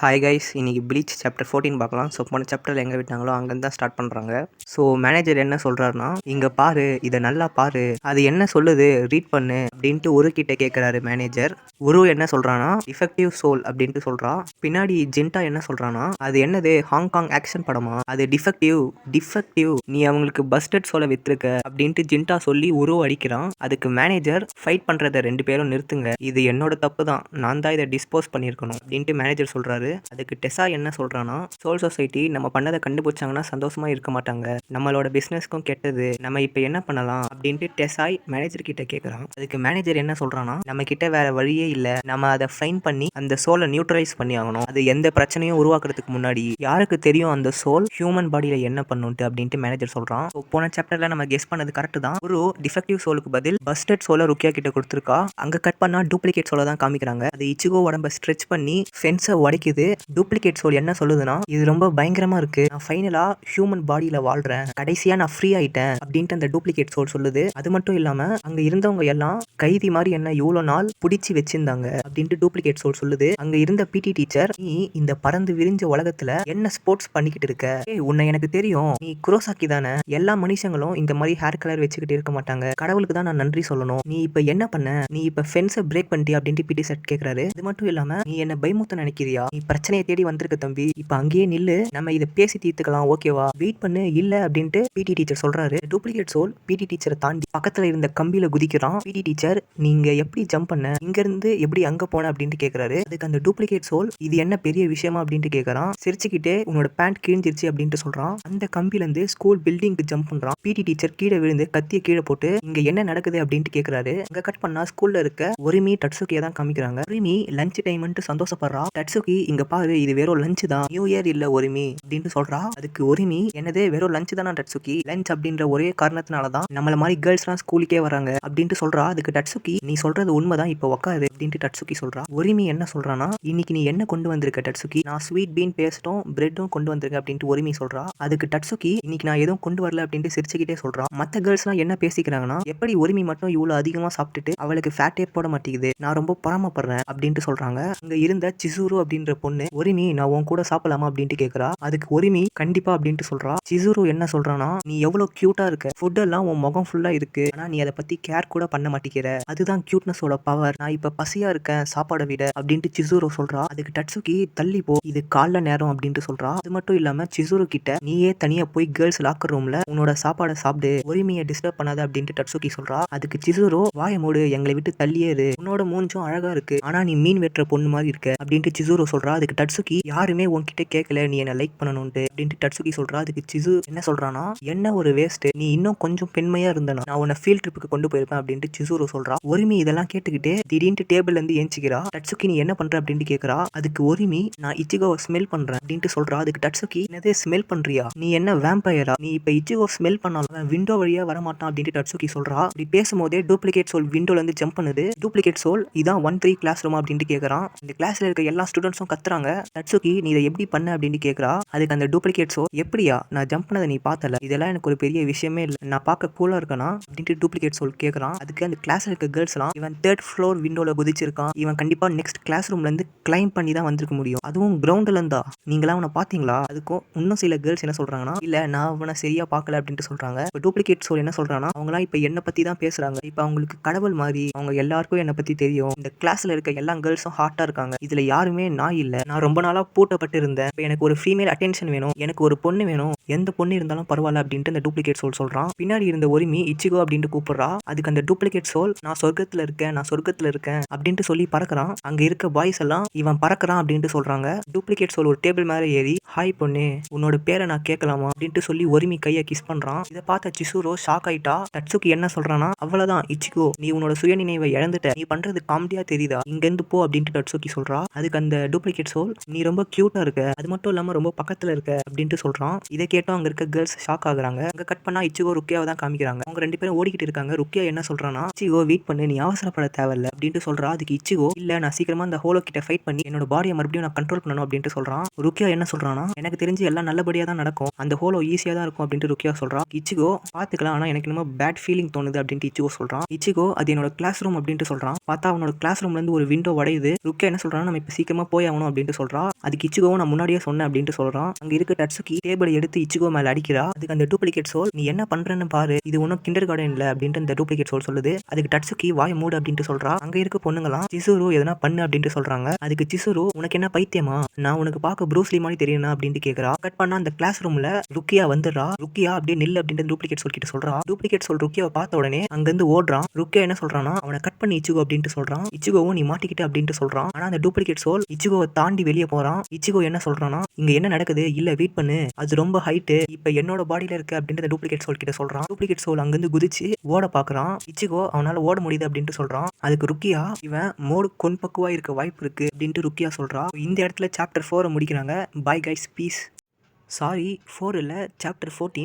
Hi guys, இன்னைக்கு bleach chapter 14 பார்க்கலாம். So போன சாப்டரில் எங்கே விட்டாங்களோ அங்கேருந்து தான் ஸ்டார்ட் பண்ணுறாங்க. ஸோ மேனேஜர் என்ன சொல்கிறாருன்னா, இங்கே பாரு, இதை நல்லா பாரு, அது என்ன சொல்லுது ரீட் பண்ணு அப்படின்ட்டு உரு கிட்ட கேட்குறாரு மேனேஜர். உரு என்ன சொல்கிறான்னா, டிஃபெக்டிவ் சோல் அப்படின்ட்டு சொல்கிறான். பின்னாடி ஜின்டா என்ன சொல்கிறான்னா, அது என்னது ஹாங்காங் ஆக்ஷன் படமா, அது டிஃபெக்டிவ் நீ அவங்களுக்கு பஸ்டட் சோலை விற்றுருக்க அப்படின்ட்டு ஜின்டா சொல்லி உரு அடிக்கிறான். அதுக்கு மேனேஜர் ஃபைட் பண்ணுறதை 2 பேரும் நிறுத்துங்க, இது என்னோட தப்பு தான், நான் தான் இதை டிஸ்போஸ் பண்ணியிருக்கணும் அப்படின்ட்டு மேனேஜர் சொல்கிறாரு. அதுக்கு டெசா என்ன சொல்றானா, சோல் சொசைட்டி நம்ம பண்ணதை கண்டுபிடிச்சாங்கன்னா சந்தோஷமா இருக்க மாட்டாங்க, நம்மளோட பிசினஸ்க்கும் கெட்டது, நம்ம இப்ப என்ன பண்ணலாம் அப்படின்ட்டு டெசாய் மேனேஜர் கிட்ட கேட்கறான். அதுக்கு மேனேஜர் என்ன சொல்றானா, நம்ம கிட்ட வேற வழியே இல்ல, நம்ம அதை ஃபைன் பண்ணி அந்த சோலை நியூட்ரலைஸ் பண்ணி ஆகணும், அது எந்த பிரச்சனையும் உருவாக்குறதுக்கு முன்னாடி. யாருக்கு தெரியும் அந்த சோல் ஹியூமன் பாடியில என்ன பண்ணுன்ட்டு அப்படின்ட்டு மேனேஜர் சொல்றான். போன சாப்டர்ல நம்ம கெஸ் பண்ணது கரெக்ட் தான். ஒரு டிஃபெக்டிவ் சோலுக்கு பதில் பஸ்டட் சோலை ருக்கியா கிட்ட கொடுத்துருக்கா. அங்க கட் பண்ணா டூப்ளிகேட் சோலை தான் காமிக்கிறாங்க. அது இச்சிகோ உடம்ப ஸ்ட்ரெச் பண்ணி ஃபென்ஸை உடைக்குது. டூப்ளிகேட் சோல் என்ன சொல்லுதுன்னா, இது ரொம்ப பயங்கரமா இருக்கு, நான் ஃபைனலா ஹியூமன் பாடியில வாழ்றேன், கடைசியா நான் ஃப்ரீ ஆயிட்டேன் அப்படின்ட்டு அந்த டூப்ளிகேட் சோல் சொல்லுது. அது மட்டும் இல்லாம அங்க இருந்தவங்க எல்லாம் கைதி மாதிரி என்ன இவ்வளவு நாள் பிடிச்சி வச்சிருந்தாங்க அப்படின்ட்டு டூப்ளிகேட் சோல் சொல்லுது. அங்க இருந்த பிடி டீச்சர், நீ இந்த பறந்து விரிஞ்ச உலகத்துல என்ன ஸ்போர்ட்ஸ் பண்ணிக்கிட்டு இருக்க, உன்னை எனக்கு தெரியும், நீ குரோசாக்கி தானே, எல்லா மனுஷங்களும் இந்த மாதிரி ஹேர் கலர் வச்சுக்கிட்டு இருக்க மாட்டாங்க, கடவுளுக்கு தான் நான் நன்றி சொல்லணும், நீ இப்ப என்ன பண்ண, நீ இப்ப ஃபென்ஸை பிரேக் பண்ணிட்டியா அப்படின்ட்டு பிடி செட் கேட்கறாரு. அது மட்டும் இல்லாம நீ என்ன பயமுத்த நினைக்கிறியா, நீ பிரச்சனையை தேடி வந்திருக்க தம்பி, இப்ப அங்கேயே நில்லு, நம்ம இதை பேசி தீர்த்துக்கலாம், ஓகேவா, வெயிட் பண்ணு, இல்ல அப்படின்ட்டு பிடி டீச்சர் சொல்றாரு. டூப்ளிகேட் சோல் பிடி டீச்சரை தாண்டி பக்கத்துல இருந்த கம்பியில குதிக்கிறான். பிடி டீச்சர், நீங்க எப்படி ஜம்ப் பண்ண, இங்க இருந்து எப்படி அங்க போன அப்படின்ட்டு கேக்குறாரு. அதுக்கு அந்த டூப்ளிகேட் சோல், இது என்ன பெரிய விஷயமா அப்படின்ட்டு கேக்குறான். சிரிச்சுக்கிட்டே, உன்னோட பேண்ட் கிழிஞ்சிருச்சு அப்படின்ட்டு சொல்றான். அந்த கம்பில இருந்து ஸ்கூல் பில்டிங்க்கு ஜம்ப் பண்றான். பிடி டீச்சர் கீழே விழுந்து கத்திய கீழே போட்டு, இங்க என்ன நடக்குது அப்படின்ட்டு கேக்குறாரு. அங்க கட் பண்ணா ஸ்கூல்ல இருக்க ஒரிமி டட்சுகியை தான் காமிக்கிறாங்க. ஒரிமி லஞ்ச் டைம்ன்ட்டு சந்தோஷப்படுறா. டட்சுகி, இங்க பாரு, இது வெறும் லஞ்ச் தான், நியூ இயர் இல்ல ஒரிமி அப்படின்னு சொல்றா. அதுக்கு ஒரிமி, என்னது வெறும் லஞ்ச் தானா டட்சுகி, லஞ்ச் அப்படின்ற ஒரே காரணத்தினாலதான் நம்மள மாதிரி கேர்ள்ஸ்லாம் ஸ்கூலுக்கே வராங்க அப்படின்ட்டு சொல்றா. அதுக்கு டட்சுகி, நீ சொல்றது உண்மைதான், இப்ப உட்காரு அப்படின்ட்டு டட்சுகி சொல்றா. ஒரிமி என்ன சொல்றானா, இன்னைக்கு நீ என்ன கொண்டு வந்திருக்க டட்சுகி, நான் ஸ்வீட் பீன் பேஸ்டும் பிரெட்டும் கொண்டு வந்திருக்கேன் அப்படின்ட்டு ஒரிமி சொல்றா. அதுக்கு டட்சுகி, இன்னைக்கு நான் எதுவும் கொண்டு வரல அப்படின்ட்டு சிரிச்சுக்கிட்டே சொல்றா. மத்த கேர்ள்ஸ்லாம் என்ன பேசிக்கிறாங்கன்னா, எப்படி ஒரிமி மட்டும் இவ்வளவு அதிகமா சாப்பிட்டுட்டு அவளுக்கு ஃபேட்டே போட மாட்டேங்குது, நான் ரொம்ப பொறாமப்படுறேன் அப்படின்ட்டு சொல்றாங்க. அங்க இருந்த சிசுரு அப்படின்ற பொண்ணு, ஒரிமி நான் உன் கூட சாப்பிடலாமா அப்படின்ட்டு கேக்குறா. அதுக்கு ஒரிமி கண்டிப்பா அப்படின்ட்டு சொல்றா. சிசுரு என்ன சொல்றானா, நீ எவ்வளவு கியூட்டா இருக்க, ஃபுட் எல்லாம் உன் முகம் ஃபுல்லா இருக்கு, ஆனா நீ அதை பத்தி கேர் கூட பண்ண மாட்டேங்கிற, அதுதான் கியூட்னஸோட பவர், நான் இப்ப பசியா இருக்கேன் சாப்பாடை விட அப்படின்ட்டு சிசுரு சொல்றா. அதுக்கு டட்சுகி, தள்ளி போ, இது காலைல நேரம் அப்படின்ட்டு சொல்றா. அது மட்டும் இல்லாம சிசுரு கிட்ட, நீயே தனியா போய் கேர்ள்ஸ் லாக்கர் ரூம்ல உன்னோட சாப்பாடை சாப்பிடு, ஒரிமியை டிஸ்டர்ப் பண்ணாத அப்படின்ட்டு டட்சுகி சொல்றா. அதுக்கு சிசுரு, வாய மூடு, எங்களை விட்டு தள்ளியே இரு, உன்னோட மூஞ்சும் அழகா இருக்கு, ஆனா நீ மீன் வெட்டுற பொண்ணு மாதிரி இருக்க அப்படின்ட்டு சிசுரு சொல்றா. அதுக்கு டட்சுகி, யாருமே உன்கிட்ட கேட்கல நீ என்ன லைக் பண்ணணும்ட்டு அப்படின்ட்டு டட்சுகி சொல்றா. அதுக்கு சிசு என்ன சொல்றானா, என்ன ஒரு வேஸ்ட், நீ இன்னும் கொஞ்சம் பெண்மையா இருந்தனா நான் உன்னை ஃபீல்ட் ட்ரிப்புக்கு கொண்டு போயிருப்பேன் அப்படின்ட்டு சிசுரு சொல்றா. ஒரிமி இதெல்லாம் கேட்டுக்கிட்டே திடீர்னு டேபிள்ல இருந்து ஏஞ்சிக்கிறா. டட்சுகி, நீ என்ன பண்ற அப்படின்ட்டு கேக்குறா. அதுக்கு ஒரிமி, நான் இச்சிகோவை ஸ்மெல் பண்றேன் அப்படின்ட்டு சொல்றா. அதுக்கு டட்சுகி, என்னதே ஸ்மெல் பண்றியா, நீ என்ன வேம்பயரா, நீ இப்ப இச்சிகோ ஸ்மெல் பண்ணாலும் விண்டோ வழியா வரமாட்டான் அப்படின்ட்டு டட்சுகி சொல்றா. இப்படி பேசும்போதே டூப்ளிகேட் சோல் விண்டோல இருந்து ஜம்ப் பண்ணுது. டூப்ளிகேட் சோல், இதான் 1-3 கிளாஸ் ரூம் அப்படின்ட்டு கேக்குறான். இந்த கிளாஸ்ல இருக்க எல்லா ஸ்டூடெண்ட்ஸும் கத்துறாங்க. டட்சுகி, நீ இதை எப்படி பண்ண அப்படின்னு கேக்குறா. அதுக்கு அந்த டூப்ளிகேட் சோல், எப்படியா, நான் ஜம்ப் பண்ணதை நீ பார்த்தல, இதெல்லாம் எனக்கு ஒரு பெரிய விஷயமே இல்லை, நான் பார்க்க கூலா இருக்கனா அப்படின்ட்டு டூப்ளிகேட் சோல் கேட்கறான். அதுக்கு அந்த கிளாஸ்ல இருக்க கேர்ள்ஸ்லாம், இவன் 3rd ஃப்ளோர் விண்டோல குதிச்சிருக்கான், இவன் கண்டிப்பா நெக்ஸ்ட் கிளாஸ் ரூம்ல இருந்து கிளைம் பண்ணி தான் வந்திருக்க முடியும், அதுவும் கிரவுண்ட்ல இருந்தா, நீங்களா அவனை பாத்தீங்களா. அதுக்கும் இன்னும் சில கேர்ள்ஸ் என்ன சொல்றாங்கன்னா, இல்ல நான் அவனை சரியா பார்க்கல அப்படின்ட்டு சொல்றாங்க. இப்போ டூப்ளிகேட் சோல் என்ன சொல்றான்னா, அவங்களாம் இப்ப என்ன பத்தி தான் பேசுறாங்க, இப்ப அவங்களுக்கு கடவுள் மாதிரி அவங்க எல்லாருக்கும் என்ன பத்தி தெரியும், இந்த கிளாஸ்ல இருக்க எல்லா கேர்ள்ஸும் ஹாட்டா இருக்காங்க, இதுல யாருமே நான் இல்ல, நான் ரொம்ப நாளா பூட்டப்பட்டு இருந்தேன், இப்போ எனக்கு ஒரு ஃபீமேல் அட்டென்ஷன் வேணும், எனக்கு ஒரு பொண்ணு வேணும், எந்த பொண்ணு இருந்தாலும் பரவாயில்ல அப்படின்ட்டு அந்த டூப்ளிகேட் சோல் சொல்றான். பின்னாடி இருந்த ஒரிமி இச்சிகோ அப்படின்ட்டு கூப்பிடுறா. அதுக்கு அந்த டூப்ளிகேட் சோல், நான் சொர்க்கத்துல இருக்கேன் அப்படின்ட்டு சொல்லி பறக்குறான். அங்க இருக்க பாய்ஸ் எல்லாம் இவன் பறக்குறான் அப்படின்ட்டு சொல்றாங்க. டூப்ளிகேட் சோல் ஒரு டேபிள் மேல ஏறி, ஹாய் பொண்ணு, உன்னோட பேரை நான் கேட்கலாமா அப்படின்ட்டு சொல்லி ஒரிமி கையை கிஸ் பண்றான். இதை பார்த்த சிசுரோ ஷாக் ஆயிட்டா. டட்சுகி என்ன சொல்றானா, அவ்வளவுதான் இச்சிகோ, நீ உன்னோட சுயநினைவை இழந்துட்ட, நீ பண்றது காமெடியா தெரியுதா, இங்க இருந்து போ அப்படின்ட்டு டட்சுகி சொல்றா. அதுக்கு அந்த டூப்ளிகேட் சோல், நீ ரொம்ப கியூட்டா இருக்க, அது மட்டும் இல்லாம ரொம்ப பக்கத்துல இருக்க அப்படின்ட்டு சொல்றான். இதை கேட்டோம் அங்க இருக்க கேர்ள்ஸ் ஷாக் ஆகுறாங்க. அங்க கட் பண்ணா இச்சிகோ ருக்கியாவை தான் காமிக்கிறாங்க. அவங்க 2 பேரும் ஓடிக்கிட்டு இருக்காங்க. ருக்கியா என்ன சொல்றானா, இச்சிகோ வெயிட் பண்ணு, நீ அவசரப்பட தேவையில்ல அப்படின்ட்டு சொல்றா. அதுக்கு இச்சிகோ, இல்ல நான் சீக்கிரமா அந்த ஹோலோ கிட்ட ஃபைட் பண்ணி என்னோட பாடியை மறுபடியும் நான் கண்ட்ரோல் பண்ணணும் அப்படின்ட்டு சொல்றான். ருக்கியா என்ன சொல்றானா, எனக்கு தெரிஞ்சு எல்லாம் நல்லபடியா தான் நடக்கும், அந்த ஹோலோ ஈஸியா தான் இருக்கும் அப்படின்ட்டு ருக்கியா சொல்றா. இச்சிகோ, பாத்துக்கலாம், ஆனா எனக்கு என்னமோ பேட் ஃபீலிங் தோணுது அப்படின்ட்டு இச்சிகோ சொல்றான். இச்சிகோ, அது என்னோட கிளாஸ் ரூம் அப்படின்ட்டு சொல்றான். பார்த்தா அவனோட கிளாஸ் ரூம்ல இருந்து ஒரு விண்டோ உடையுது. ருக்கியா என்ன சொல்றானா, நம்ம இப்ப சீக்கிரமா போய் ஆகணும் அப்படின்ட்டு சொல்றா. அதுக்கு இச்சிகோவும் நான் முன்னாடியே சொன்னேன் அப்படின்ட்டு சொல்றான். அங்க இருக்க டட்சுகி டேபிளை எடுத்து இச்சிகோ மேல அடிக்கிறா. அதுக்கு அந்த டூப்ளிகேட் சோல் நீ என்ன பண்றன்னு பாரு, இது ஒன்னும் கிண்டர் கார்டன் இல்ல அப்படின்ட்டு அந்த டூப்ளிகேட் சோல் சொல்லுது. அதுக்கு டட்சுகி வாய் மூடு அப்படின்ட்டு சொல்றா. அங்க இருக்க பொண்ணுங்களாம் சிசுரு எதனா பண்ணு அப்படின்ட்டு சொல்றாங்க. அதுக்கு சிசுரு உனக்கு என்ன பைத்தியமா, நான் உனக்கு பார்க்க ப்ரூஸ்லி மாதிரி தெரியணும் அப்படின்ட்டு கேக்குறா. கட் பண்ணா அந்த கிளாஸ் ரூம்ல ருக்கியா வந்துடுறா. ருக்கியா அப்படியே நில்லு அப்படின்ட்டு டூப்ளிகேட் சோல் கிட்ட சொல்றா. டூப்ளிகேட் சோல் ருக்கியாவை பார்த்த உடனே அங்கிருந்து ஓடுறான். ருக்கியா என்ன சொல்றானா அவனை கட் பண்ணி இச்சிகோ அப்படின்ட்டு சொல்றான். இச்சிகோவும் நீ மாட்டிக்கிட்ட அப்படின்ட்டு சொல்றான். ஆனா அந்த டூப்ளிகேட் சோல் இச்சிகோவை தாண்டி வெளியே போறான். இச்சிகோ என்ன சொல்றானா இங்க என்ன நடக்குது, இல்ல வெயிட் பண்ணு, அது ரொம்ப ஹைட்டு, இப்ப என்னோட பாடியில இருக்கு அப்படின்ட்டு அந்த டூப்ளிகேட் சோல் கிட்ட சொல்றான். டூப்ளிகேட் சோல் அங்கிருந்து குதிச்சு ஓட பாக்குறான். இச்சிகோ அவனால ஓட முடியுது அப்படின்ட்டு சொல்றான். அதுக்கு ருக்கியா இவன் மோடு கொன்பக்குவா இருக்க வாய்ப்பு இருக்கு அப்படின்ட்டு ருக்கியா சொல்றா. இந்த இடத்துல சாப்டர் 4 முடிக்கிறாங்க. Bye guys, piece. சாரி 4 இல்ல, சாப்டர் 14.